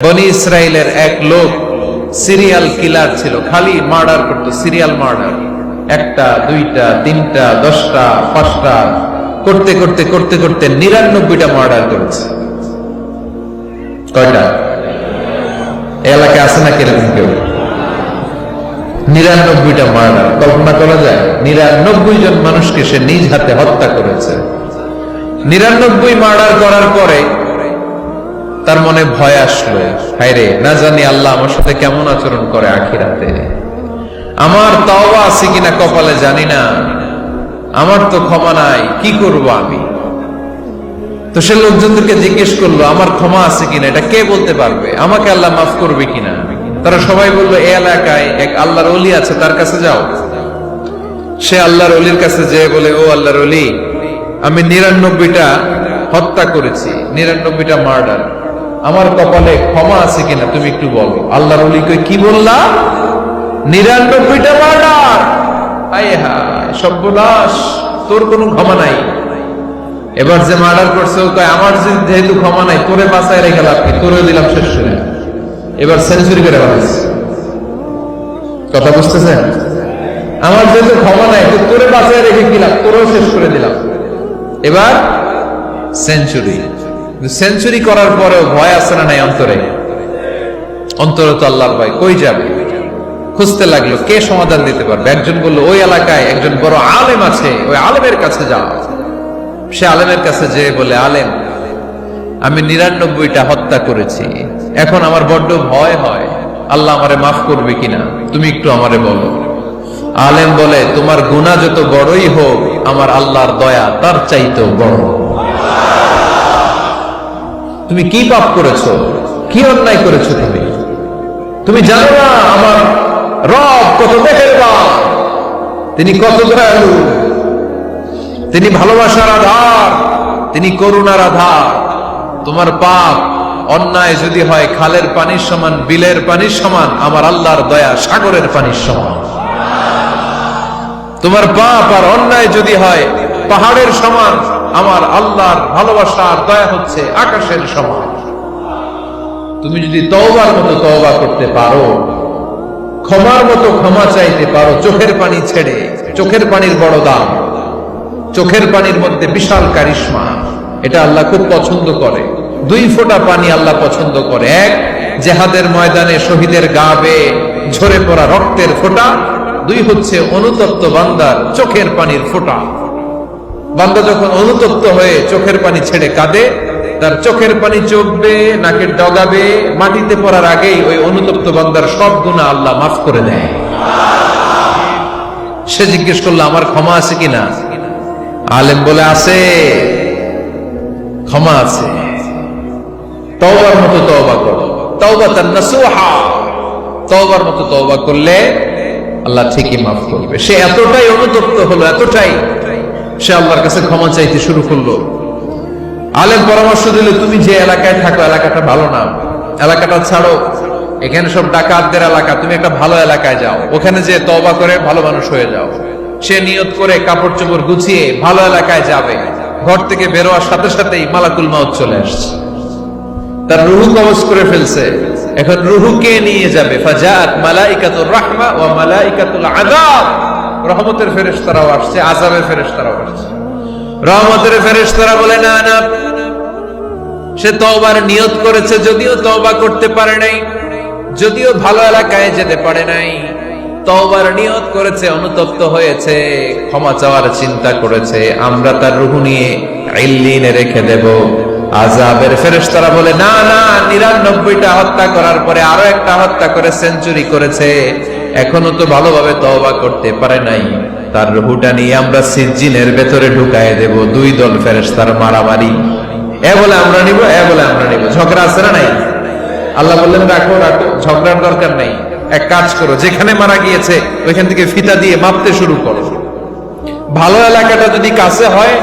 বনি ইসরায়েলের এক লোক সিরিয়াল কিলার ছিল, খালি মার্ডার করত, সিরিয়াল মার্ডার, একটা দুইটা তিনটা 10টা 5টা করতে করতে করতে করতে 99টা মার্ডার করেছে। কয়টা এলাকায় আছে না কিরকম কেউ? 99টা মার্ডার, কল্পনা করা যায়? 99 জন মানুষকে সে নিজ হাতে হত্যা করেছে। 99 মার্ডার করার পরে তার মনে ভয় আসলো, হায়রে না জানি আল্লাহ আমার সাথে কেমন আচরণ করে আখিরাতে, আমার তওবা আছে কিনা কপালে জানি না, আমার তো ক্ষমা নাই, কি করব আমি? তো সে লোকজনদেরকে জিজ্ঞেস করলো আমার ক্ষমা আছে কিনা, এটা কে বলতে পারবে, আমাকে আল্লাহ মাফ করবে কিনা? তারা সবাই বললো এই এলাকায় এক আল্লাহর ওলি আছে, তার কাছে যাও। সে আল্লাহর ওলির কাছে যেয়ে বলে, ও আল্লাহর ওলি, আমি 99টা হত্যা করেছি, 99টা মার্ডার, আমার কপালে ক্ষমা আছে কিনা তুমি একটু বলো। আল্লাহর ওলি কই, কি বললা? 99টা মার্ডার? আয় হায় সর্বনাশ, তোর কোনো ক্ষমা নাই। এবার যে মার্ডার করছে ও কয়, আমার যেহেতু ক্ষমা নাই, তোরে বাঁচায় রেখে লাভ কি, তোরে দিলাম শেষ করে। এবার সেঞ্চুরি করে বাঁচছে। কথা বুঝতেছেন? আমার যেহেতু ক্ষমা নাই, তো তোরে বাঁচায় রেখে কি লাভ, তোরেও শেষ করে দিলাম। এবার সেঞ্চুরি। সেঞ্চুরি করার পরেও ভয় আছে না নাই অন্তরে? অন্তরে তো আল্লাহর ভয়, কই যাবে? খুঁজতে লাগলো কে সমাধান দিতে পারবে। একজন বললো ওই এলাকায় একজন বড় আলেম আছে, ওই আলেমের কাছে যাও। সে আলেমের কাছে যেয়ে বলে, আলেম, আমি 99টা হত্যা করেছি, এখন আমার বড্ড ভয় হয়, আল্লাহ আমারে মাফ করবে কিনা, তুমি একটু আমারে বলো। আলেম বলে, তোমার গুনাহ যত বড়ই হোক, আমার আল্লাহর দয়া তার চাইতেও বড়। তুমি কি পাপ করেছো, কি অন্যায় করেছো তুমি? তুমি জানো না আমার রব কত মেহেরবান, তিনি কত দয়ালু, তিনি ভালোবাসার আধার, তিনি করুণার আধার। তোমার পাপ অন্যায় যদি হয় খালের পানির সমান, বিলের পানির সমান, আমার আল্লাহর দয়া সাগরের পানির সমান। তোমার পাপ আর অন্যায় যদি হয় পাহাড়ের সমান, আমার আল্লাহর ভালোবাসার দয়া হচ্ছে আকাশের সমান। তুমি যদি তওবার মতো তওবা করতে পারো, ক্ষমার মতো ক্ষমা চাইতে পারো, চোখের পানি ছেড়ে, চোখের পানির বড় দাম, চোখের পানির মধ্যে বিশাল কারিশমা, এটা আল্লাহ খুব পছন্দ করে। 2 ফোঁটা পানি আল্লাহ পছন্দ করে। এক, জিহাদের ময়দানে শহীদের গা বেয়ে ঝরে পড়া রক্তের ফোঁটা। 2 হচ্ছে অনুতপ্ত বান্দার চোখের পানির ফোঁটা। বান্দা যখন অনুতপ্ত হয়ে চোখের পানি ছেড়ে কাঁদে, তার চোখের পানি চোখ বেয়ে নাকের ডগা বেয়ে মাটিতে পড়ার আগেই ওই অনুতপ্ত বান্দার সব গুনাহ আল্লাহ মাফ করে দেয়। সে জিজ্ঞেস করলো আমার ক্ষমা আছে কিনা? আলেম বলে, আছে, ক্ষমা আছে। তওবার মতো তওবা করো, তাওবাতান নাসুহা, তওবার মতো তওবা করলে আল্লাহ ঠিকই মাফ করবে। সে এতটাই অনুতপ্ত হলো, এতটাই, সে আল্লাহর কাছে ক্ষমা চাইতে শুরু করলো। আলেম পরামর্শ দিল, তুমি যে এলাকায় থাকো এলাকাটা ভালো না, এলাকাটা ছাড়ো, এখানে সব ডাকাতদের এলাকা, তুমি একটা ভালো এলাকায় যাও, ওখানে যে তওবা করে ভালো মানুষ হয়ে যাও। সে নিয়ত করে কাপড় চোপড় গুছিয়ে ভালো এলাকায় যাবে। ঘর থেকে বেরোয়ার সাথে সাথেই মালাকুল মাউত চলে আসছে, তার রুহু কবজ করে ফেলছে। এখন রুহুকে নিয়ে যাবে। ফাজাত মালাইকাতুর রাহমা ওয়া মালাইকাতুল আযাব, রহমতের ফেরেশতারাও আসছে, আযাবের ফেরেশতারাও আসছে। রহমতের ফেরেশতারা বলে, না না, সে তওবার নিয়ত করেছে, যদিও তওবা করতে পারে নাই, যদিও ভালো এলাকায় যেতে পারে নাই, তওবার নিয়ত করেছে, অনুতপ্ত হয়েছে, ক্ষমা চাওয়ার চিন্তা করেছে, আমরা তার রূহ নিয়ে ইল্লিনে রেখে দেব। আযাবের ফেরেশতারা বলে, না না, 99টা হত্যা করার পরে আরো একটা হত্যা করে সেঞ্চুরি করেছে, এখনো তো ভালোভাবে তওবা করতে পারে নাই, তার রূহটা নিয়ে আমরা সিজ্জিনের ভেতরে ঢুকায় দেব। 2 দল ফেরেশতার মারামারি, এ বলে আমরা নিব, এ বলে আমরা নিব। ঝগড়া আছে না নাই? আল্লাহ বললেন, রাখো রাখো, ঝগড়ার দরকার নেই। এক কাজ করো, যেখানে মারা গিয়েছে ওইখান থেকে ফিতা দিয়ে মাপতে শুরু করো। ভালো এলাকাটা যদি কাছে হয়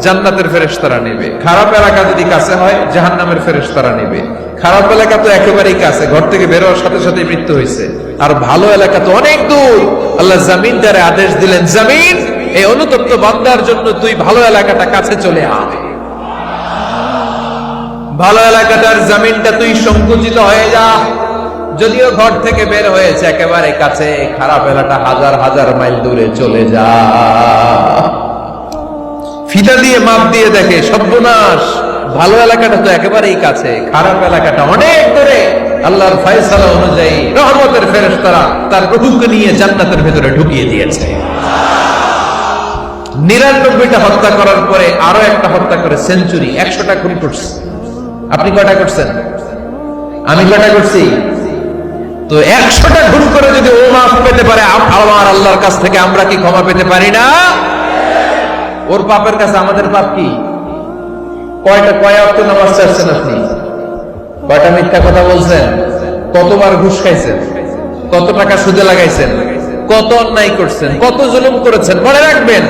জান্নাতের ফেরেশতারা নেবে, খারাপ এলাকা যদি কাছে হয় জাহান্নামের ফেরেশতারা নেবে। খারাপ এলাকা তো একেবারেই কাছে, ঘর থেকে বেরোয়ার সাথে সাথে মৃত্যু হয়েছে। আর ভালো এলাকা তো অনেক দূর। আল্লাহ জামিন দ্বারা আদেশ দিলেন, জামিন, এই অনুতপ্ত বান্দার জন্য তুই ভালো এলাকাটা কাছে চলে আয়। ভালো এলাকাটার জমিনটা তুই সংকুচিত হয়ে যা। যদিও ঘর থেকে বের হয়েছে একেবারে কাছে, খারাপ এলাকা হাজার হাজার মাইল দূরে চলে যা। ফিতা দিয়ে মাপ দিয়ে দেখে, সর্বনাশ, ভালো এলাকাটা তো একেবারেই কাছে, খারাপ এলাকাটা অনেক দূরে। আল্লাহর ফয়সালা অনুযায়ী রহমতের ফেরেশতারা তার রূহকে নিয়ে জান্নাতের ভেতরে ঢুকিয়ে দিয়েছে। 99টা হত্যা করার পরে আরো একটা হত্যা করে সেঞ্চুরি, 100টা খুন করছে। আপনি কয়টা করছেন? আমি কয়টা করছি? তো 100টা খুন করে যদি ও মাফ পেতে পারে আমার আল্লাহর কাছ থেকে, আমরা কি ক্ষমা পেতে পারি না? ওর পাপের কাছে আমাদের পাপ কি? কয় ওয়াক্ত নামাজ ছাড়ছেন আপনি? কয়টা মিথ্যা কথা বলছেন? কতবার ঘুষ খাইছেন? কত টাকা সুদে লাগাইছেন? কত অন্যায় করছেন? কত জুলুম করেছেন? মনে রাখবেন,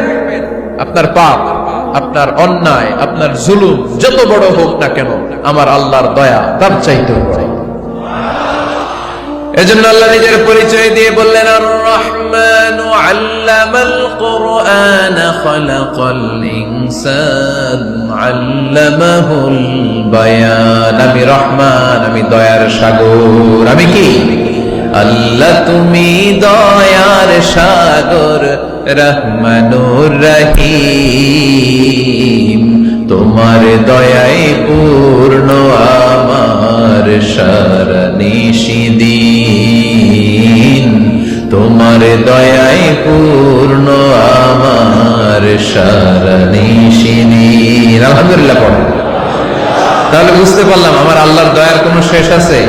আপনার পাপ, আপনার অন্যায়, আপনার জুলুম যত বড় হোক না কেন, আমার আল্লাহর দয়া তার চাইতেও বড়। এজন্য আল্লাহ নিজের পরিচয় দিয়ে বললেন, আর রহমানু আল্লামাল কুরআন খালাকাল ইনসান আল্লামাহুল বায়ান। আমি রহমান, আমি দয়ার সাগর। আমি কি? আল্লাহ তুমি দয়ার সাগর, রহমানুর রহিম। তোমার দয়ায় পূর্ণ আমার সারা নিশিদিন। তোমার দয়ায় পূর্ণ আমার সারা নিশিদিন। আলহামদুলিল্লাহ পড়েন। তাহলে বুঝতে পারলাম আমার আল্লাহর দয়ার কোনো শেষ আছে?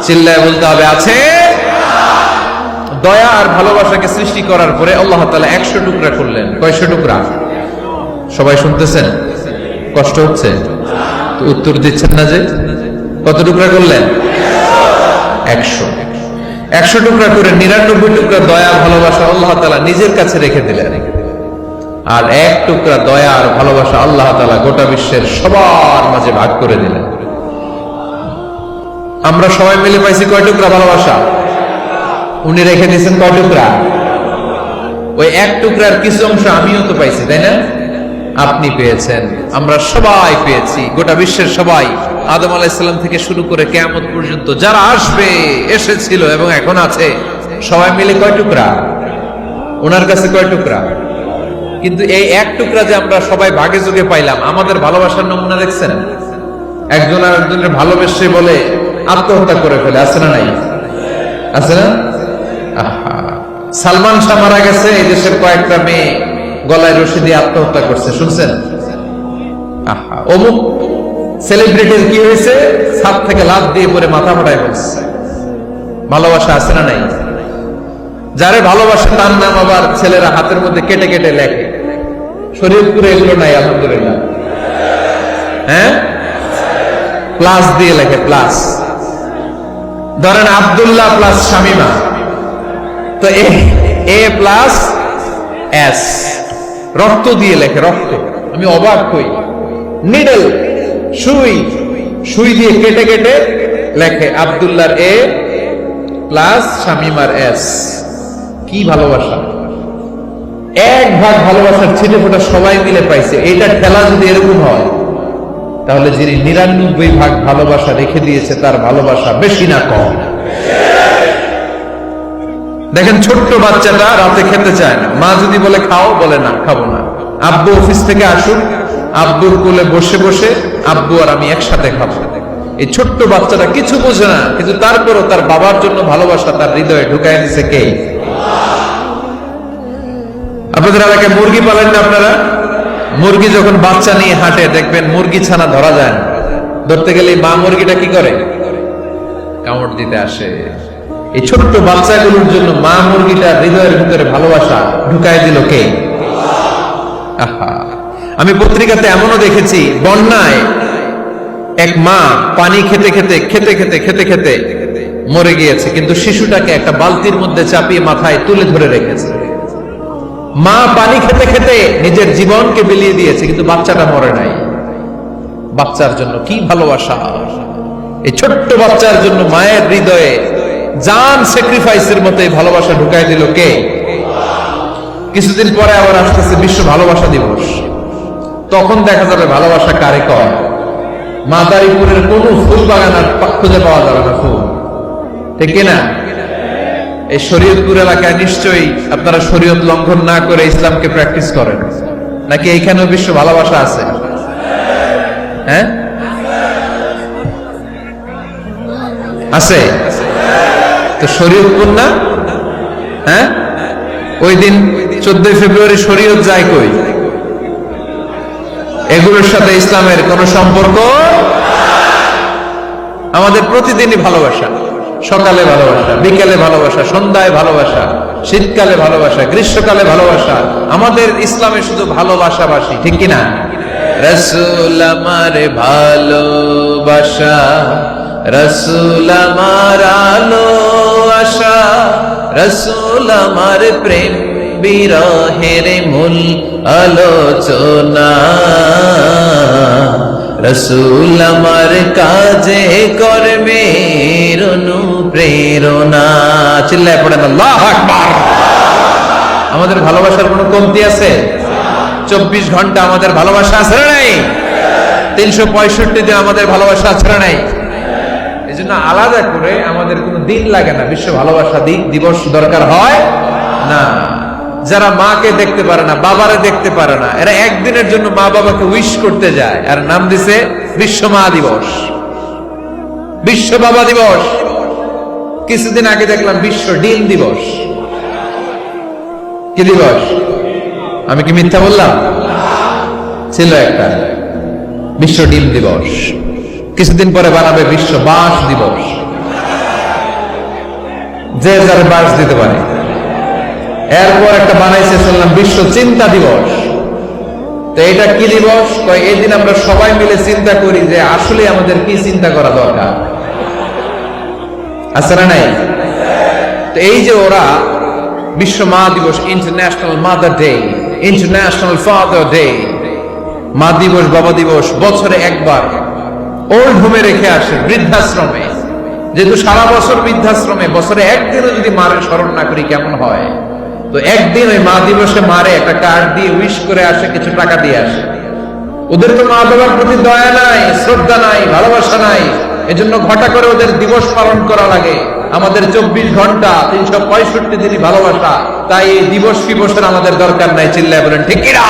চিল্লায় বলতে হবে, আছে। দয়া আর ভালোবাসাকে সৃষ্টি করার পরে আল্লাহ তাআলা 100 টুকরা করলেন। কয়শো টুকরা? সবাই শুনতেছেন? কষ্ট হচ্ছে তো উত্তর দিচ্ছেন না যে? কত টুকরা করলেন? 100 টুকরা করে 99 টুকরা দয়া ভালোবাসা আল্লাহ তাআলা নিজের কাছে রেখে দিলেন। আর 1 টুকরা দয়া আর ভালোবাসা আল্লাহ তাআলা গোটা বিশ্বের সবার মাঝে ভাগ করে দিলেন। আমরা সবাই মিলে পাইছি কয় টুকরা ভালোবাসা? উনি রেখে দিয়েছেন কয় টুকরা? ওই 1 টুকরার কিছু অংশ আমিও তো পাইছি, তাই না? আপনি পেয়েছেন, আমরা সবাই পেয়েছি, গোটা বিশ্বের সবাই, আদম আলাইহিস সালাম থেকে শুরু করে কিয়ামত পর্যন্ত যারা আসবে, এসেছিল এবং এখন আছে, সবাই মিলে কয় টুকরা? ওনার কাছে কয় টুকরা? কিন্তু এই 1 টুকরা যে আমরা সবাই ভাগে যোগে পাইলাম, আমাদের ভালোবাসার নমুনা দেখছেন? একজন আর একজনের ভালোবেসে বলে আত্মহত্যা করে ফেলে, আছে না নাই? আছে না? সালমান শাহ মারা গেছে, এই দেশের কয়েকটা মেয়ে গলায় রশি দিয়ে আত্মহত্যা করছে, শুনছেন? অমুক সেলিব্রিটির কি হয়েছে, ছাদ থেকে লাফ দিয়ে পরে মাথা ফাটায় ফেলছে। ভালোবাসা আছে না নাই? যারে ভালোবাসে তার নাম আবার ছেলেরা হাতের মধ্যে কেটে কেটে লেখে। শরীয়তপুরে এগুলো নাই, আলহামদুলিল্লাহ। হ্যাঁ, প্লাস দিয়ে লেখে, প্লাস। ধরেন আব্দুল্লাহ প্লাস শামিমা, তো এ প্লাস এস, রক্ত দিয়ে লেখে, রক্ত। আমি অবাক হই, নিডল, সুই দিয়ে কেটে কেটে লেখে আব্দুল্লাহর এ প্লাস শামিমার এস। কি ভালোবাসা! 1 ভাগ ভালোবাসার ছিটে ফোটা সবাই মিলে পাইছে। এইটা খেলা যদি এরকম হয়, তাহলে যিনি 99 ভাগ ভালোবাসা রেখে দিয়েছে তার ভালোবাসা বেশি না কম? দেখেন, ছোট্ট বাচ্চাটা রাতে খেতে চায় না, মা যদি বলে খাও, বলে না, খাবো না। আব্বু অফিস থেকে আসুক, আব্বুর কোলে বসে বসে আব্বু আর আমি একসাথে খাবো। এই ছোট্ট বাচ্চাটা কিছু বোঝে না, কিন্তু তারপরও তার বাবার জন্য ভালোবাসা তার হৃদয়ে ঢুকায় দিছে কে? আপনাদের এলাকায় মুরগি পালেন না আপনারা? মুরগি যখন বাচ্চা নিয়ে হাঁটে, দেখবেন মুরগি ছানা ধরা যায় না। ধরতে গেলে মা মুরগিটা কি করে? কামড় দিতে আসে। এই ছোট্ট বাচ্চাগুলোর জন্য মা মুরগিটা হৃদয়ের ভিতরে ভালোবাসা ঢুকায় দিল কে? আহা, আমি পত্রিকাতে এমনও দেখেছি, বন্যায় এক মা পানি খেতে খেতে খেতে খেতে খেতে খেতে মরে গিয়েছে, কিন্তু শিশুটাকে একটা বালতির মধ্যে চাপিয়ে মাথায় তুলে ধরে রেখেছে। মা পানি খেতে খেতে নিজের জীবনকে বিলিয়ে দিয়েছে, কিন্তু বাচ্চাটা মরে নাই। বাচ্চার জন্য কি ভালোবাসা! এই ছোট্ট বাচ্চার জন্য মায়ের হৃদয়ে জান স্যাক্রিফাইসের মতো এই ভালোবাসা ঢুকাই দিল কে? কিছুদিন পরে আবার আসতেছে বিশ্ব ভালোবাসা দিবস। তখন দেখা যাবে ভালোবাসা কারে কয়। মাদারীপুরের কোন ফুল বাগান আর খুঁজে পাওয়া যাবে না ফুল, ঠিক কিনা? এই শরীয়তপুর এলাকায় নিশ্চয়ই আপনারা শরীয়ত লঙ্ঘন না করে ইসলামকে প্র্যাকটিস করেন, নাকি এইখানেও বিশ্ব ভালোবাসা আছে? হ্যাঁ, আছে তো। শরীয়তপুর না? হ্যাঁ, ওই দিন 14 ফেব্রুয়ারি শরীয়ত যায় কই? এগুলোর সাথে ইসলামের কোন সম্পর্ক? আমাদের প্রতিদিনই ভালোবাসা, সকালে ভালোবাসা, বিকেলে ভালোবাসা, সন্ধ্যায় ভালোবাসা, শীতকালে ভালোবাসা, গ্রীষ্মকালে ভালোবাসা। আমাদের ইসলামে শুধু ভালোবাসাবাসী, ঠিক কিনা? রাসূল আমার ভালোবাসা, রাসূল আমার আলো আশা, রাসূল আমার প্রেম বিরহের মূল আলোচনা, রাসূল আমার কাজে কর্মের অনুপ্রেরণা। চিল্লায় পড়েন আল্লাহু আকবার। আমাদের ভালোবাসার কোনো কমতি আছে? 24 ঘন্টা আমাদের ভালোবাসা আছে না নাই? 365 দিন আমাদের ভালোবাসা আছে না নাই? এই জন্য আলাদা করে আমাদের কোনো দিন লাগে না, বিশ্ব ভালোবাসা দিবস দরকার হয় না। যারা মাকে দেখতে পারে না, বাবারে দেখতে পারে না, এরা একদিনের জন্য মা বাবাকে উইশ করতে যায়, আর নাম দিছে বিশ্ব মা দিবস, বিশ্ব বাবা দিবস। কিছুদিন আগে দেখলাম বিশ্ব ডিম দিবস। কি দিবস? আমি কি মিথ্যা বললাম? ছিল একটা বিশ্ব ডিম দিবস। কিছুদিন পরে বানাবে বিশ্ব বাঁশ দিবস, যে যার বাঁশ দিতে পারে। এরপর একটা বানাইছে শুনলাম বিশ্ব চিন্তা দিবস। তো এটা কি দিবস? এই দিন আমরা সবাই মিলে চিন্তা করি যে আসলে আমাদের কি চিন্তা করা দরকার, আছে না নাই? তো এই যে ওরা বিশ্ব মা দিবস, international mother day, international father day, মা দিবস, বাবা দিবস বছরে একবার ওল্ড হোমে রেখে আসে, বৃদ্ধাশ্রমে। যেহেতু সারা বছর বৃদ্ধাশ্রমে, বছরে একদিনও যদি মারে স্মরণ না করি কেমন হয়? তো একদিন ওই মা দিবসে মারে একটা কার্ড দিয়ে উইশ করে আসে, কিছু টাকা দিয়ে আসে। ওদের তো মা বাবার প্রতি দয়া নাই, শ্রদ্ধা নাই, ভালোবাসা নাই। এজন্য ঘটা করে ওদের দিবস পালন করা লাগে। আমাদের 24 ঘন্টা 365 দিনই ভালোবাসা, তাই এই দিবস ফিবসের আমাদের দরকার নাই। চিল্লায় বলেন ঠিক কিনা?